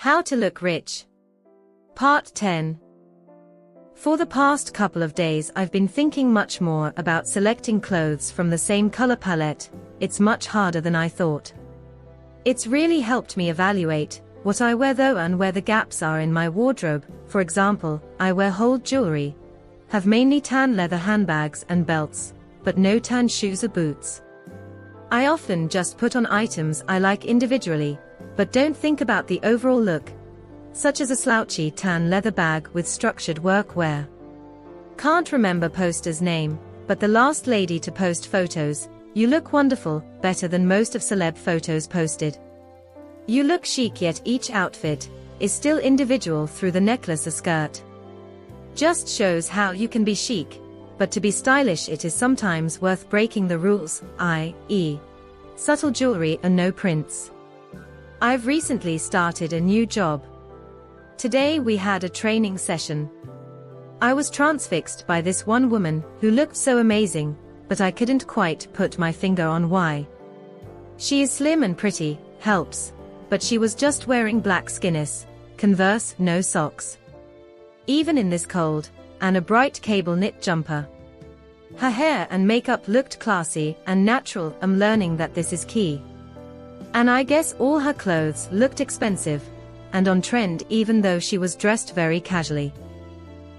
How to look rich. Part 10. For the past couple of days I've been thinking much more about selecting clothes from the same color palette. It's much harder than I thought. It's really helped me evaluate what I wear though and where the gaps are in my wardrobe. For example, I wear gold jewelry, have mainly tan leather handbags and belts, but no tan shoes or boots. I often just put on items I like individually, but don't think about the overall look, such as a slouchy tan leather bag with structured workwear. Can't remember poster's name, but the last lady to post photos. You look wonderful, better than most of celeb photos posted. You look chic, yet each outfit is still individual through the necklace or skirt. Just shows how you can be chic, but to be stylish it is sometimes worth breaking the rules, i.e., subtle jewelry and no prints. I've recently started a new job. Today we had a training session. I was transfixed by this one woman who looked so amazing, but I couldn't quite put my finger on why. She is slim and pretty, helps, but she was just wearing black skinners, Converse, no socks. Even in this cold, and a bright cable knit jumper. Her hair and makeup looked classy and natural. I'm learning that this is key. And I guess all her clothes looked expensive and on trend even though she was dressed very casually.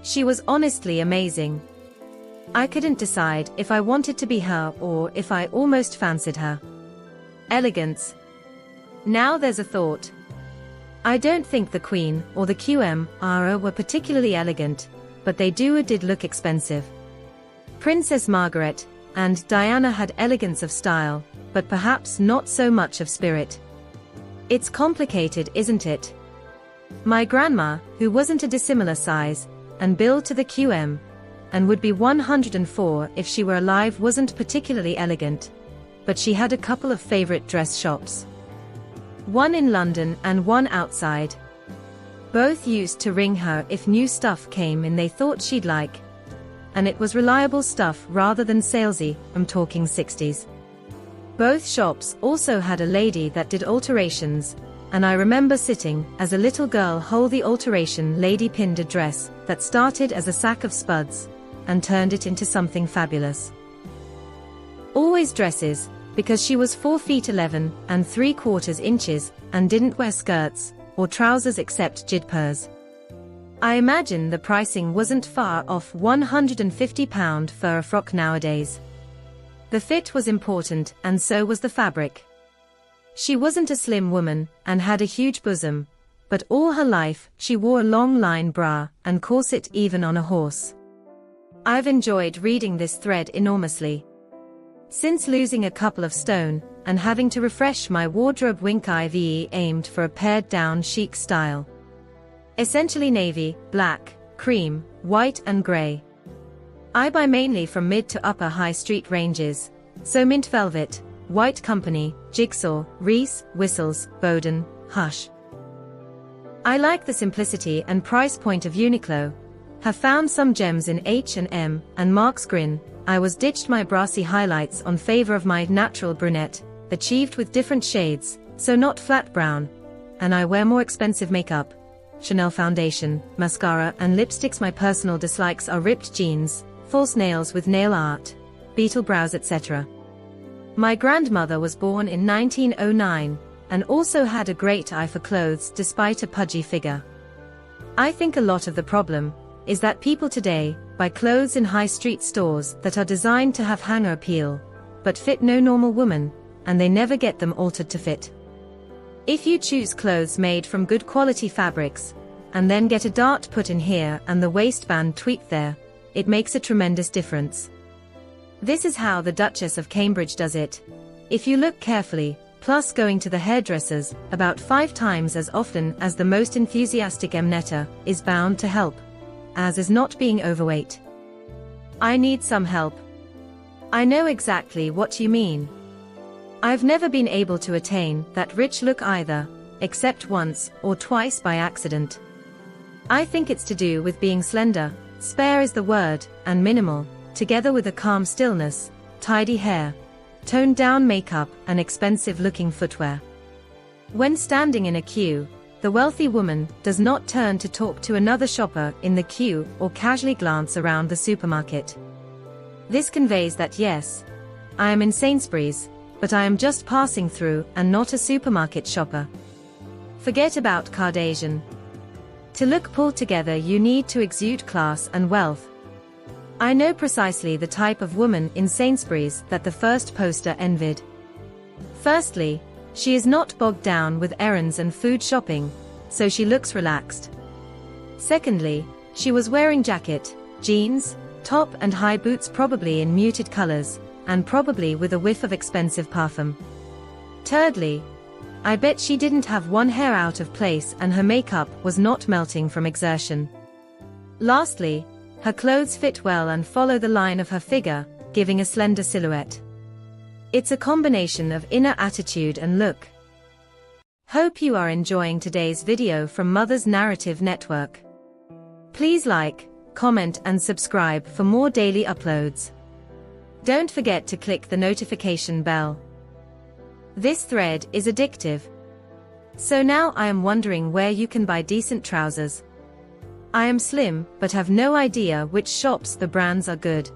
She was honestly amazing. I couldn't decide if I wanted to be her or if I almost fancied her. Elegance. Now there's a thought. I don't think the Queen or the QM were particularly elegant, but they did look expensive. Princess Margaret and Diana had elegance of style, but perhaps not so much of spirit. It's complicated, isn't it? My grandma, who wasn't a dissimilar size and build to the QM, and would be 104 if she were alive, wasn't particularly elegant, but she had a couple of favorite dress shops. One in London and one outside. Both used to ring her if new stuff came in they thought she'd like. And it was reliable stuff rather than salesy. I'm talking 60s. Both shops also had a lady that did alterations, and I remember sitting as a little girl hold the alteration lady pinned a dress that started as a sack of spuds and turned it into something fabulous. Always dresses, because she was 4 feet 11 and 3/4 inches and didn't wear skirts or trousers except jidpurs. I imagine the pricing wasn't far off £150 for a frock nowadays. The fit was important and so was the fabric. She wasn't a slim woman and had a huge bosom, but all her life she wore a long line bra and corset even on a horse. I've enjoyed reading this thread enormously. Since losing a couple of stone and having to refresh my wardrobe, I've aimed for a pared down chic style. Essentially navy, black, cream, white and grey. I buy mainly from mid to upper high street ranges, so Mint Velvet, White Company, Jigsaw, Reese, Whistles, Bowden, Hush. I like the simplicity and price point of Uniqlo. Have found some gems in H&M and Mark's Grin. I was ditched my brassy highlights on favor of my natural brunette, achieved with different shades, so not flat brown. And I wear more expensive makeup. Chanel foundation, mascara and lipsticks. My personal dislikes are ripped jeans, false nails with nail art, beetle brows, etc. My grandmother was born in 1909, and also had a great eye for clothes despite a pudgy figure. I think a lot of the problem is that people today buy clothes in high street stores that are designed to have hanger appeal, but fit no normal woman, and they never get them altered to fit. If you choose clothes made from good quality fabrics, and then get a dart put in here and the waistband tweaked there, it makes a tremendous difference. This is how the Duchess of Cambridge does it. If you look carefully, plus going to the hairdressers about 5 times as often as the most enthusiastic Mnetta, is bound to help. As is not being overweight. I need some help. I know exactly what you mean. I've never been able to attain that rich look either, except once or twice by accident. I think it's to do with being slender, spare is the word, and minimal, together with a calm stillness, tidy hair, toned down makeup and expensive looking footwear. When standing in a queue, The wealthy woman does not turn to talk to another shopper in the queue or casually glance around the supermarket. This conveys that yes, I am in Sainsbury's, but I am just passing through and not a supermarket shopper. Forget about Kardashian. To look pulled together, you need to exude class and wealth. I know precisely the type of woman in Sainsbury's that the first poster envied. Firstly, she is not bogged down with errands and food shopping, so she looks relaxed. Secondly, she was wearing jacket, jeans, top and high boots, probably in muted colors, and probably with a whiff of expensive parfum. Thirdly, I bet she didn't have one hair out of place and her makeup was not melting from exertion. Lastly, her clothes fit well and follow the line of her figure, giving a slender silhouette. It's a combination of inner attitude and look. Hope you are enjoying today's video from Mother's Narrative Network. Please like, comment and subscribe for more daily uploads. Don't forget to click the notification bell. This thread is addictive. So now I am wondering where you can buy decent trousers. I am slim but have no idea which shops the brands are good.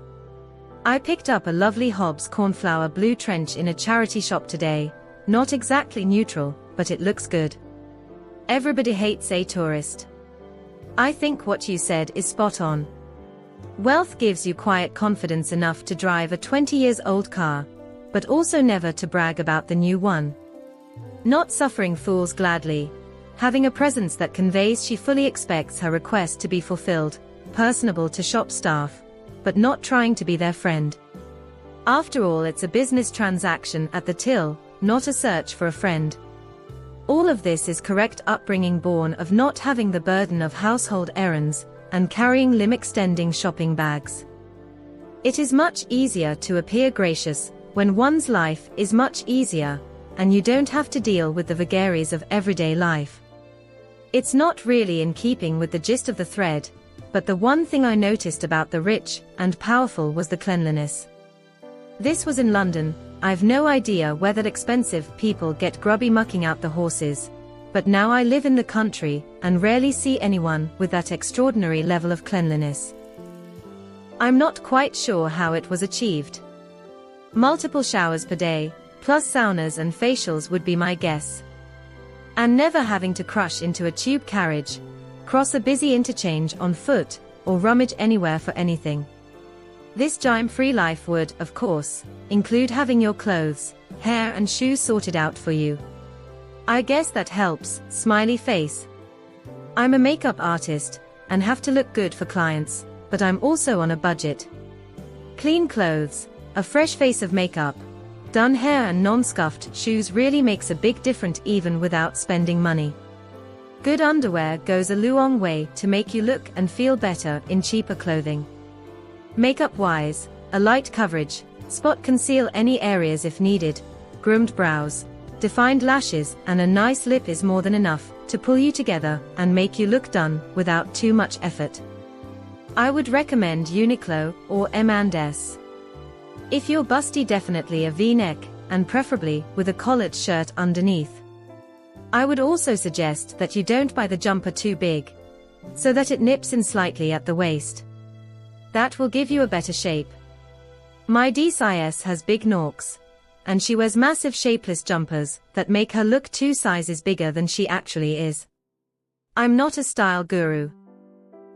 I picked up a lovely Hobbs cornflower blue trench in a charity shop today, not exactly neutral, but it looks good. Everybody hates a tourist. I think what you said is spot on. Wealth gives you quiet confidence enough to drive a 20-year-old car, but also never to brag about the new one. Not suffering fools gladly, having a presence that conveys she fully expects her request to be fulfilled, personable to shop staff, but not trying to be their friend. After all, it's a business transaction at the till, not a search for a friend. All of this is correct upbringing born of not having the burden of household errands, and carrying limb-extending shopping bags. It is much easier to appear gracious, when one's life is much easier, and you don't have to deal with the vagaries of everyday life. It's not really in keeping with the gist of the thread, but the one thing I noticed about the rich and powerful was the cleanliness. This was in London. I've no idea where that expensive people get grubby mucking out the horses, but now I live in the country and rarely see anyone with that extraordinary level of cleanliness. I'm not quite sure how it was achieved. Multiple showers per day, plus saunas and facials would be my guess. And never having to crush into a tube carriage, cross a busy interchange on foot, or rummage anywhere for anything. This gym-free life would, of course, include having your clothes, hair and shoes sorted out for you. I guess that helps, smiley face. I'm a makeup artist, and have to look good for clients, but I'm also on a budget. Clean clothes, a fresh face of makeup, done hair and non-scuffed shoes really makes a big difference even without spending money. Good underwear goes a long way to make you look and feel better in cheaper clothing. Makeup-wise, a light coverage, spot conceal any areas if needed, groomed brows, defined lashes and a nice lip is more than enough to pull you together and make you look done without too much effort. I would recommend Uniqlo or M&S. If you're busty, definitely a V-neck, and preferably with a collared shirt underneath. I would also suggest that you don't buy the jumper too big, so that it nips in slightly at the waist. That will give you a better shape. My DCIS has big norks, and she wears massive shapeless jumpers that make her look 2 sizes bigger than she actually is. I'm not a style guru.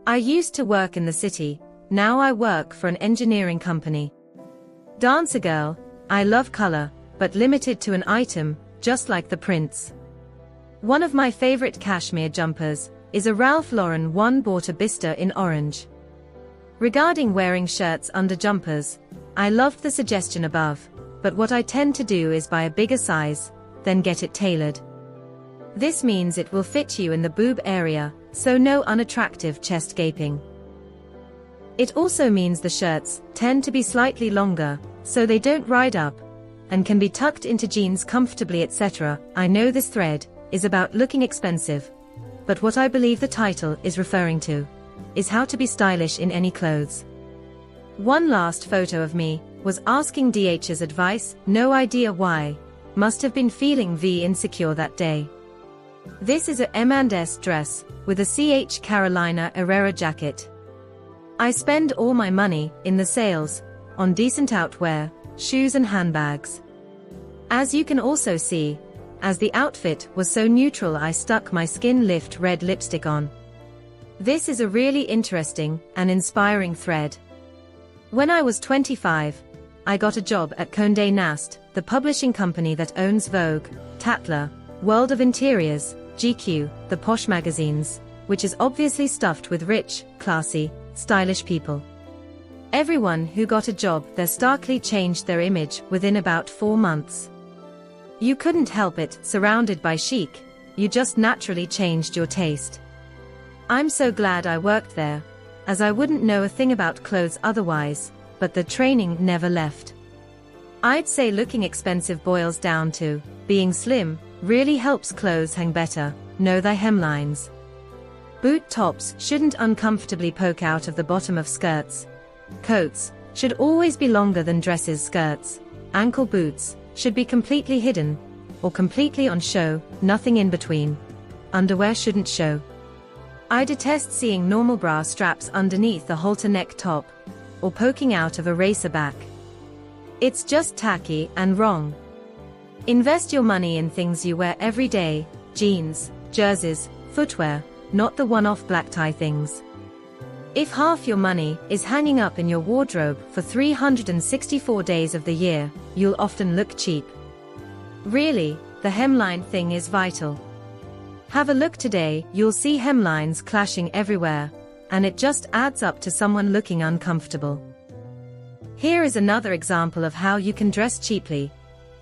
I used to work in the city, now I work for an engineering company. Dancer girl, I love color, but limited to an item, just like the prints. One of my favorite cashmere jumpers is a Ralph Lauren one bought a Bista in orange. Regarding wearing shirts under jumpers, I loved the suggestion above, but what I tend to do is buy a bigger size, then get it tailored. This means it will fit you in the boob area, so no unattractive chest gaping. It also means the shirts tend to be slightly longer, so they don't ride up, and can be tucked into jeans comfortably, etc. I know this thread is about looking expensive, but what I believe the title is referring to is how to be stylish in any clothes. One last photo of me was asking DH's advice, no idea why, must have been feeling insecure that day. This is a M&S dress, with a CH Carolina Herrera jacket. I spend all my money, in the sales, on decent outwear, shoes and handbags. As you can also see, as the outfit was so neutral, I stuck my Skin Lift red lipstick on. This is a really interesting and inspiring thread. When I was 25, I got a job at Condé Nast, the publishing company that owns Vogue, Tatler, World of Interiors, GQ, the posh magazines, which is obviously stuffed with rich, classy, stylish people. Everyone who got a job there starkly changed their image within about 4 months. You couldn't help it, surrounded by chic, you just naturally changed your taste. I'm so glad I worked there, as I wouldn't know a thing about clothes otherwise, but the training never left. I'd say looking expensive boils down to, being slim, really helps clothes hang better, know thy hemlines. Boot tops shouldn't uncomfortably poke out of the bottom of skirts. Coats should always be longer than dresses. Skirts, ankle boots, should be completely hidden, or completely on show, nothing in between. Underwear shouldn't show. I detest seeing normal bra straps underneath the halter neck top, or poking out of a racer back. It's just tacky and wrong. Invest your money in things you wear every day, jeans, jerseys, footwear, not the one-off black tie things. If half your money is hanging up in your wardrobe for 364 days of the year, you'll often look cheap. Really, the hemline thing is vital. Have a look today, you'll see hemlines clashing everywhere, and it just adds up to someone looking uncomfortable. Here is another example of how you can dress cheaply,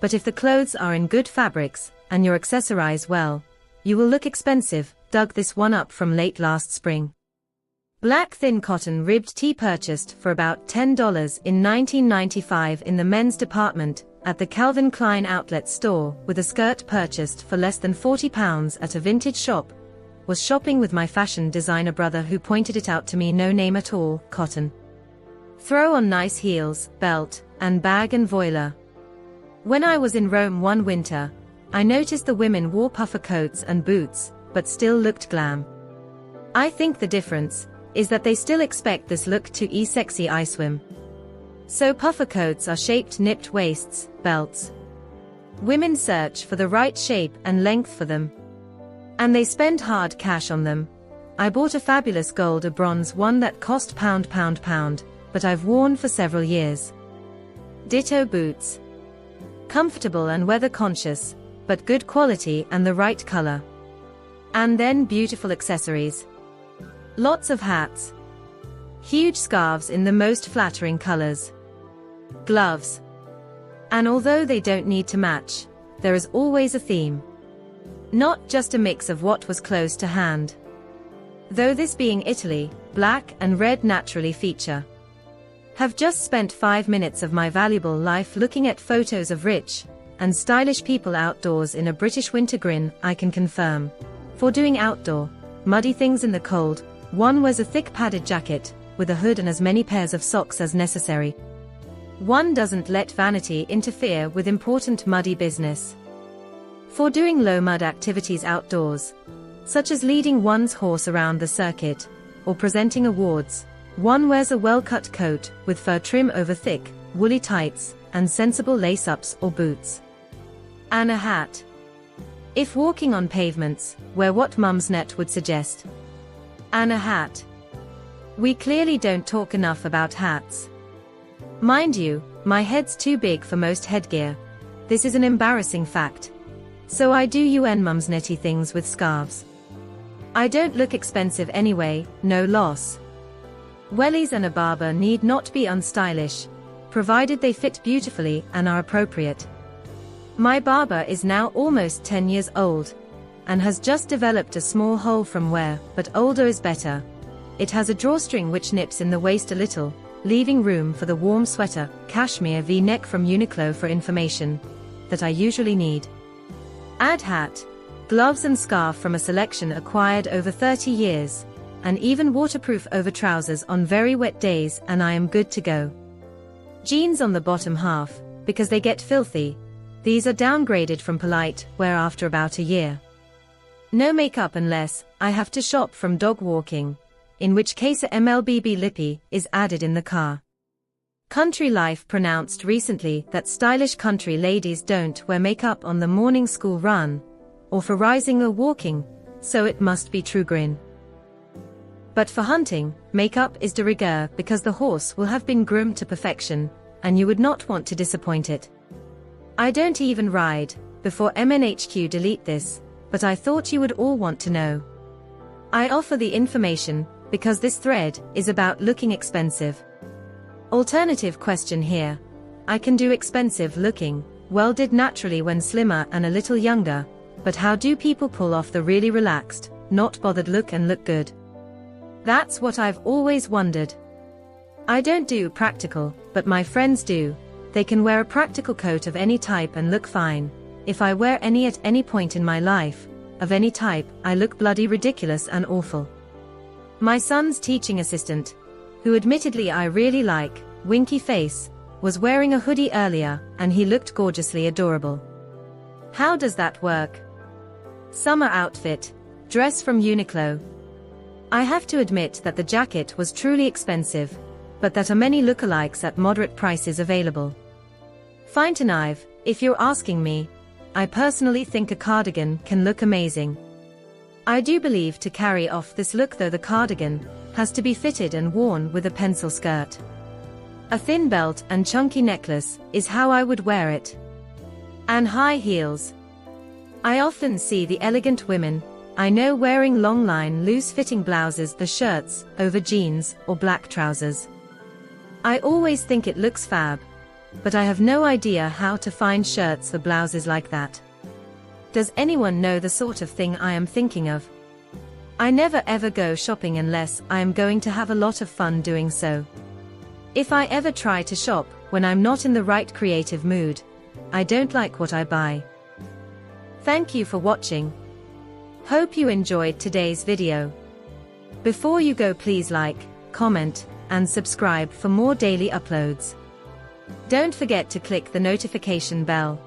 but if the clothes are in good fabrics, and you accessorize well, you will look expensive. Dug this one up from late last spring. Black thin cotton ribbed tee purchased for about $10 in 1995 in the men's department at the Calvin Klein outlet store, with a skirt purchased for less than £40 at a vintage shop. Was shopping with my fashion designer brother who pointed it out to me. No name at all, cotton. Throw on nice heels, belt, and bag and voila. When I was in Rome one winter, I noticed the women wore puffer coats and boots, but still looked glam. I think the difference is that they still expect this look to sexy I swim. So puffer coats are shaped nipped waists, belts. Women search for the right shape and length for them. And they spend hard cash on them. I bought a fabulous gold or bronze one that cost pound, but I've worn for several years. Ditto boots. Comfortable and weather conscious, but good quality and the right color. And then beautiful accessories. Lots of hats. Huge scarves in the most flattering colors. Gloves. And although they don't need to match, there is always a theme. Not just a mix of what was close to hand. Though this being Italy, black and red naturally feature. Have just spent 5 minutes of my valuable life looking at photos of rich and stylish people outdoors in a British winter. Grin, I can confirm. For doing outdoor, muddy things in the cold, one wears a thick padded jacket, with a hood and as many pairs of socks as necessary. One doesn't let vanity interfere with important muddy business. For doing low mud activities outdoors, such as leading one's horse around the circuit, or presenting awards, one wears a well-cut coat with fur trim over thick, woolly tights, and sensible lace-ups or boots. And a hat. If walking on pavements, wear what Mumsnet would suggest. And a hat. We clearly don't talk enough about hats. Mind you, my head's too big for most headgear. This is an embarrassing fact. So I do Mumsnetty things with scarves. I don't look expensive anyway, no loss. Wellies and a barber need not be unstylish, provided they fit beautifully and are appropriate. My barber is now almost 10 years old, and has just developed a small hole from where, but older is better. It has a drawstring which nips in the waist a little, leaving room for the warm sweater, cashmere V-neck from Uniqlo for information, that I usually need. Add hat, gloves and scarf from a selection acquired over 30 years, and even waterproof over trousers on very wet days, and I am good to go. Jeans on the bottom half, because they get filthy. These are downgraded from polite wear after about a year. No makeup unless I have to shop from dog walking, in which case a MLBB lippy is added in the car. Country Life pronounced recently that stylish country ladies don't wear makeup on the morning school run, or for rising or walking, so it must be true grin. But for hunting, makeup is de rigueur because the horse will have been groomed to perfection, and you would not want to disappoint it. I don't even ride, before MNHQ delete this, but I thought you would all want to know. I offer the information, because this thread is about looking expensive. Alternative question here. I can do expensive looking, well did naturally when slimmer and a little younger, but how do people pull off the really relaxed, not bothered look and look good? That's what I've always wondered. I don't do practical, but my friends do. They can wear a practical coat of any type and look fine. If I wear any at any point in my life, of any type, I look bloody ridiculous and awful. My son's teaching assistant, who admittedly I really like, winky face, was wearing a hoodie earlier, and he looked gorgeously adorable. How does that work? Summer outfit, dress from Uniqlo. I have to admit that the jacket was truly expensive, but that are many lookalikes at moderate prices available. Fine to knife, if you're asking me. I personally think a cardigan can look amazing. I do believe to carry off this look though the cardigan has to be fitted and worn with a pencil skirt. A thin belt and chunky necklace is how I would wear it. And high heels. I often see the elegant women I know wearing long line loose-fitting blouses or shirts over jeans or black trousers. I always think it looks fab, but I have no idea how to find shirts or blouses like that. Does anyone know the sort of thing I am thinking of? I never ever go shopping unless I am going to have a lot of fun doing so. If I ever try to shop when I'm not in the right creative mood, I don't like what I buy. Thank you for watching. Hope you enjoyed today's video. Before you go, please like, comment, and subscribe for more daily uploads. Don't forget to click the notification bell.